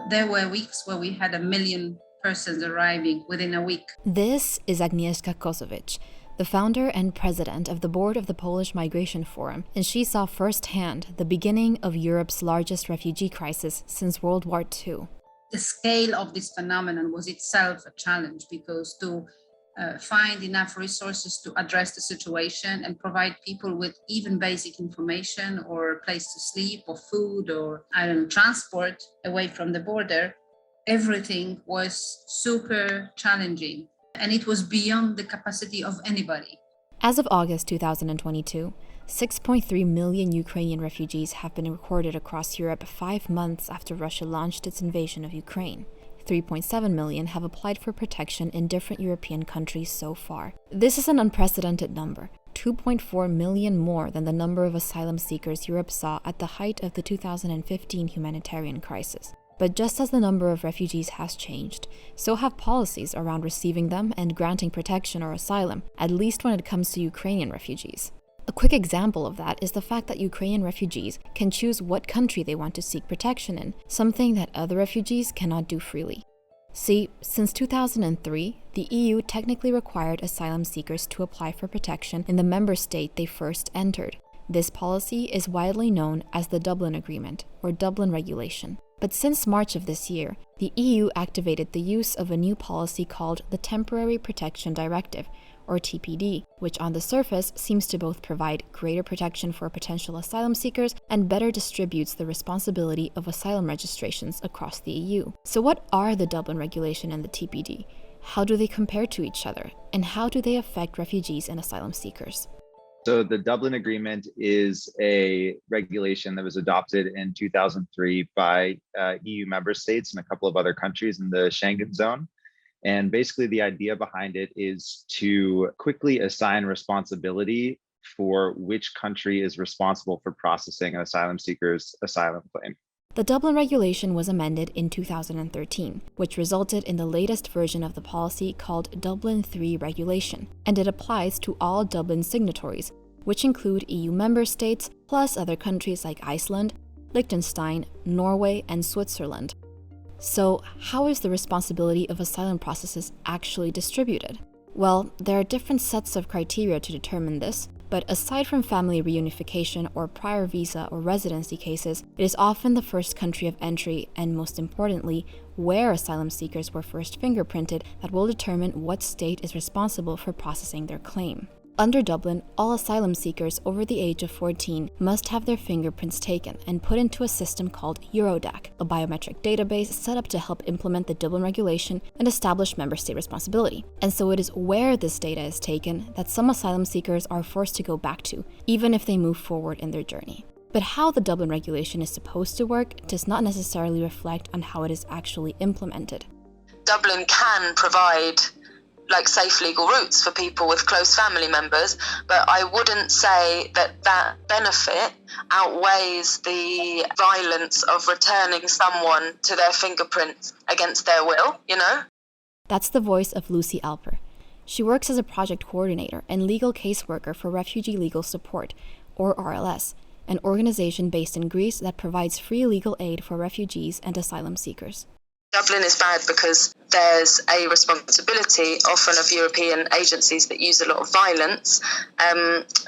There were weeks where we had 1 million persons arriving within a week. This is Agnieszka Kozowicz, the founder and president of the board of the Polish Migration Forum, and she saw firsthand the beginning of Europe's largest refugee crisis since World War II. The scale of this phenomenon was itself a challenge because to find enough resources to address the situation and provide people with even basic information or a place to sleep or food or transport away from the border, everything was super challenging and it was beyond the capacity of anybody. As of August 2022, 6.3 million Ukrainian refugees have been recorded across Europe 5 months after Russia launched its invasion of Ukraine. 3.7 million have applied for protection in different European countries so far. This is an unprecedented number, 2.4 million more than the number of asylum seekers Europe saw at the height of the 2015 humanitarian crisis. But just as the number of refugees has changed, so have policies around receiving them and granting protection or asylum, at least when it comes to Ukrainian refugees. A quick example of that is the fact that Ukrainian refugees can choose what country they want to seek protection in, something that other refugees cannot do freely. See, since 2003, the EU technically required asylum seekers to apply for protection in the member state they first entered. This policy is widely known as the Dublin Agreement, or Dublin Regulation. But since March of this year, the EU activated the use of a new policy called the Temporary Protection Directive, or TPD, which on the surface seems to both provide greater protection for potential asylum seekers and better distributes the responsibility of asylum registrations across the EU. So what are the Dublin Regulation and the TPD? How do they compare to each other? And how do they affect refugees and asylum seekers? So the Dublin Agreement is a regulation that was adopted in 2003 by EU member states and a couple of other countries in the Schengen zone. And basically the idea behind it is to quickly assign responsibility for which country is responsible for processing an asylum seeker's asylum claim. The Dublin Regulation was amended in 2013, which resulted in the latest version of the policy called Dublin III Regulation, and it applies to all Dublin signatories, which include EU member states, plus other countries like Iceland, Liechtenstein, Norway, and Switzerland. So, how is the responsibility of asylum processes actually distributed? Well, there are different sets of criteria to determine this, but aside from family reunification or prior visa or residency cases, it is often the first country of entry and, most importantly, where asylum seekers were first fingerprinted that will determine what state is responsible for processing their claim. Under Dublin, all asylum seekers over the age of 14 must have their fingerprints taken and put into a system called Eurodac, a biometric database set up to help implement the Dublin Regulation and establish member state responsibility. And so it is where this data is taken that some asylum seekers are forced to go back to, even if they move forward in their journey. But how the Dublin Regulation is supposed to work does not necessarily reflect on how it is actually implemented. Dublin can provide safe legal routes for people with close family members, but I wouldn't say that that benefit outweighs the violence of returning someone to their fingerprints against their will, That's the voice of Lucy Alper. She works as a project coordinator and legal caseworker for Refugee Legal Support, or RLS, an organization based in Greece that provides free legal aid for refugees and asylum seekers. Dublin is bad because there's a responsibility often of European agencies that use a lot of violence,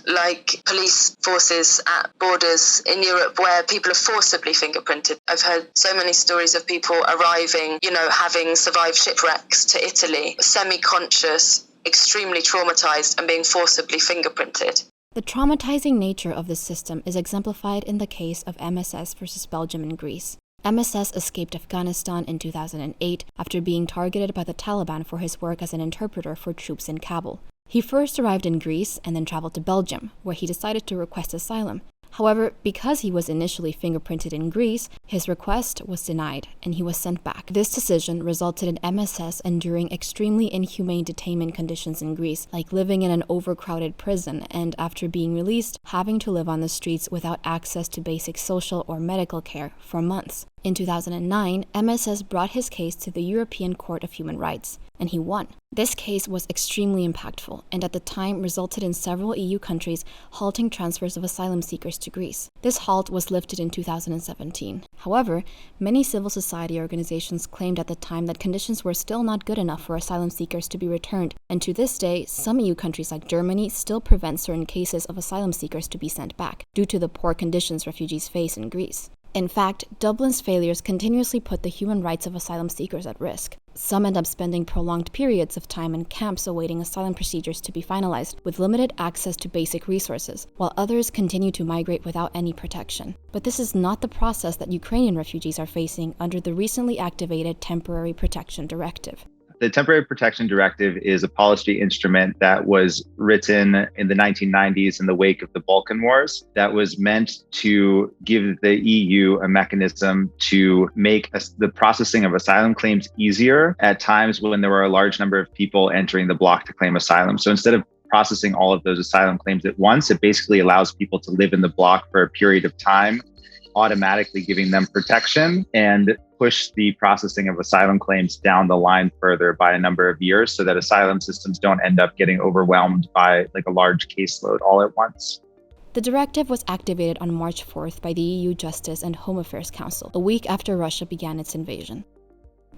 like police forces at borders in Europe where people are forcibly fingerprinted. I've heard so many stories of people arriving, having survived shipwrecks to Italy, semi-conscious, extremely traumatized and being forcibly fingerprinted. The traumatizing nature of this system is exemplified in the case of MSS versus Belgium and Greece. MSS escaped Afghanistan in 2008 after being targeted by the Taliban for his work as an interpreter for troops in Kabul. He first arrived in Greece and then traveled to Belgium, where he decided to request asylum. However, because he was initially fingerprinted in Greece, his request was denied and he was sent back. This decision resulted in MSS enduring extremely inhumane detainment conditions in Greece, like living in an overcrowded prison and, after being released, having to live on the streets without access to basic social or medical care for months. In 2009, MSS brought his case to the European Court of Human Rights, and he won. This case was extremely impactful and at the time resulted in several EU countries halting transfers of asylum seekers to Greece. This halt was lifted in 2017. However, many civil society organizations claimed at the time that conditions were still not good enough for asylum seekers to be returned, and to this day, some EU countries like Germany still prevent certain cases of asylum seekers to be sent back, due to the poor conditions refugees face in Greece. In fact, Dublin's failures continuously put the human rights of asylum seekers at risk. Some end up spending prolonged periods of time in camps awaiting asylum procedures to be finalized, with limited access to basic resources, while others continue to migrate without any protection. But this is not the process that Ukrainian refugees are facing under the recently activated Temporary Protection Directive. The Temporary Protection Directive is a policy instrument that was written in the 1990s in the wake of the Balkan Wars that was meant to give the EU a mechanism to make the processing of asylum claims easier at times when there were a large number of people entering the bloc to claim asylum. So instead of processing all of those asylum claims at once, it basically allows people to live in the bloc for a period of time, automatically giving them protection, and push the processing of asylum claims down the line further by a number of years so that asylum systems don't end up getting overwhelmed by like a large caseload all at once. The directive was activated on March 4th by the EU Justice and Home Affairs Council, a week after Russia began its invasion.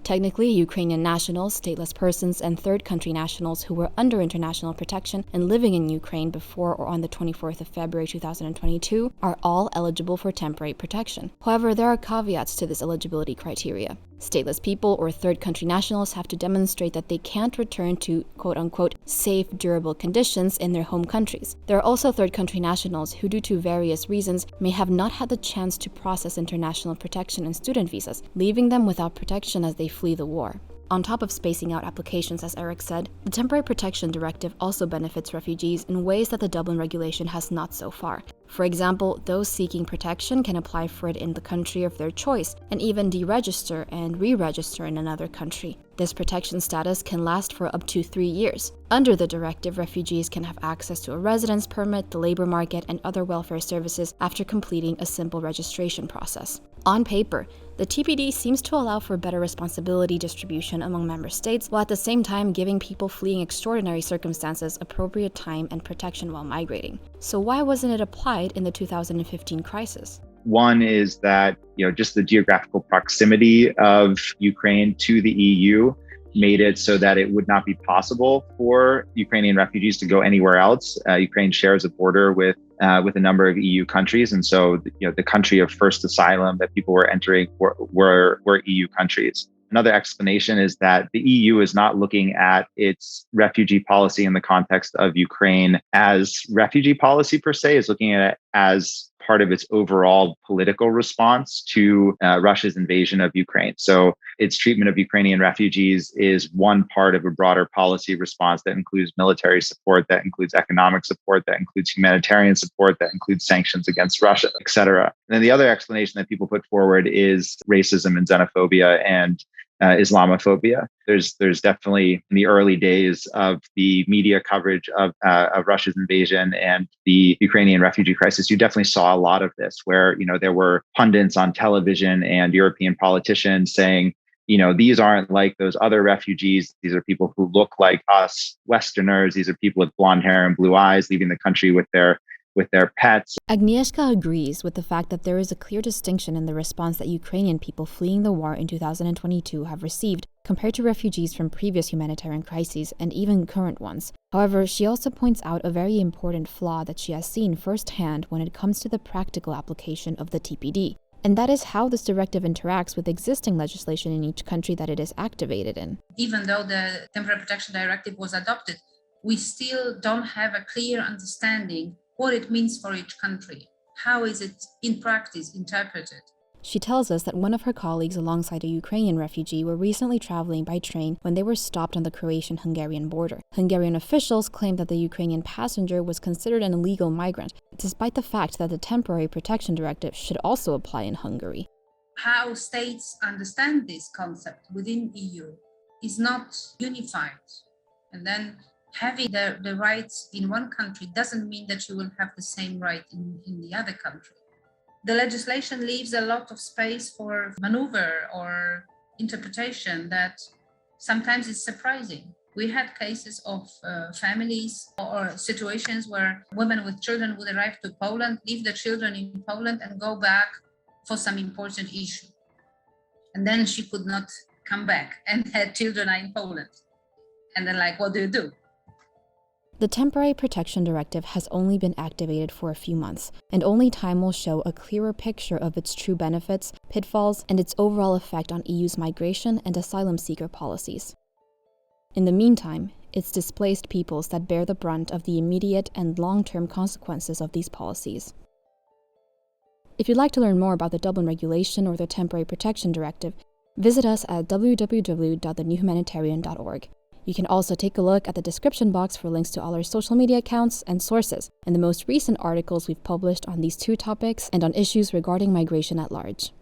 Technically, Ukrainian nationals, stateless persons, and third country nationals who were under international protection and living in Ukraine before or on the 24th of February 2022 are all eligible for temporary protection. However, there are caveats to this eligibility criteria. Stateless people or third country nationals have to demonstrate that they can't return to quote-unquote safe, durable conditions in their home countries. There are also third country nationals who, due to various reasons, may have not had the chance to process international protection and student visas, leaving them without protection as they flee the war. On top of spacing out applications, as Eric said, the Temporary Protection Directive also benefits refugees in ways that the Dublin Regulation has not so far. For example, those seeking protection can apply for it in the country of their choice and even deregister and re-register in another country. This protection status can last for up to 3 years. Under the directive, refugees can have access to a residence permit, the labor market, and other welfare services after completing a simple registration process. On paper, the TPD seems to allow for better responsibility distribution among member states, while at the same time giving people fleeing extraordinary circumstances appropriate time and protection while migrating. So why wasn't it applied in the 2015 crisis? One is that, just the geographical proximity of Ukraine to the EU made it so that it would not be possible for Ukrainian refugees to go anywhere else. Ukraine shares a border with a number of EU countries, and so the country of first asylum that people were entering were EU countries. Another explanation is that the EU is not looking at its refugee policy in the context of Ukraine as refugee policy per se, is looking at it as part of its overall political response to Russia's invasion of Ukraine. So its treatment of Ukrainian refugees is one part of a broader policy response that includes military support, that includes economic support, that includes humanitarian support, that includes sanctions against Russia, et cetera. And then the other explanation that people put forward is racism and xenophobia and Islamophobia. There's definitely, in the early days of the media coverage of Russia's invasion and the Ukrainian refugee crisis, you definitely saw a lot of this, where there were pundits on television and European politicians saying, these aren't like those other refugees. These are people who look like us Westerners. These are people with blonde hair and blue eyes leaving the country with their pets. Agnieszka agrees with the fact that there is a clear distinction in the response that Ukrainian people fleeing the war in 2022 have received compared to refugees from previous humanitarian crises and even current ones. However, she also points out a very important flaw that she has seen firsthand when it comes to the practical application of the TPD. And that is how this directive interacts with existing legislation in each country that it is activated in. Even though the Temporary Protection Directive was adopted, we still don't have a clear understanding what it means for each country. How is it in practice interpreted? She tells us that one of her colleagues alongside a Ukrainian refugee were recently traveling by train when they were stopped on the Croatian-Hungarian border. Hungarian officials claimed that the Ukrainian passenger was considered an illegal migrant, despite the fact that the Temporary Protection Directive should also apply in Hungary. How states understand this concept within EU is not unified. And then having the rights in one country doesn't mean that you will have the same right in the other country. The legislation leaves a lot of space for maneuver or interpretation that sometimes is surprising. We had cases of families or situations where women with children would arrive to Poland, leave the children in Poland and go back for some important issue. And then she could not come back and her children are in Poland. And then like, what do you do? The Temporary Protection Directive has only been activated for a few months, and only time will show a clearer picture of its true benefits, pitfalls, and its overall effect on EU's migration and asylum seeker policies. In the meantime, it's displaced peoples that bear the brunt of the immediate and long-term consequences of these policies. If you'd like to learn more about the Dublin Regulation or the Temporary Protection Directive, visit us at www.thenewhumanitarian.org. You can also take a look at the description box for links to all our social media accounts and sources, and the most recent articles we've published on these two topics and on issues regarding migration at large.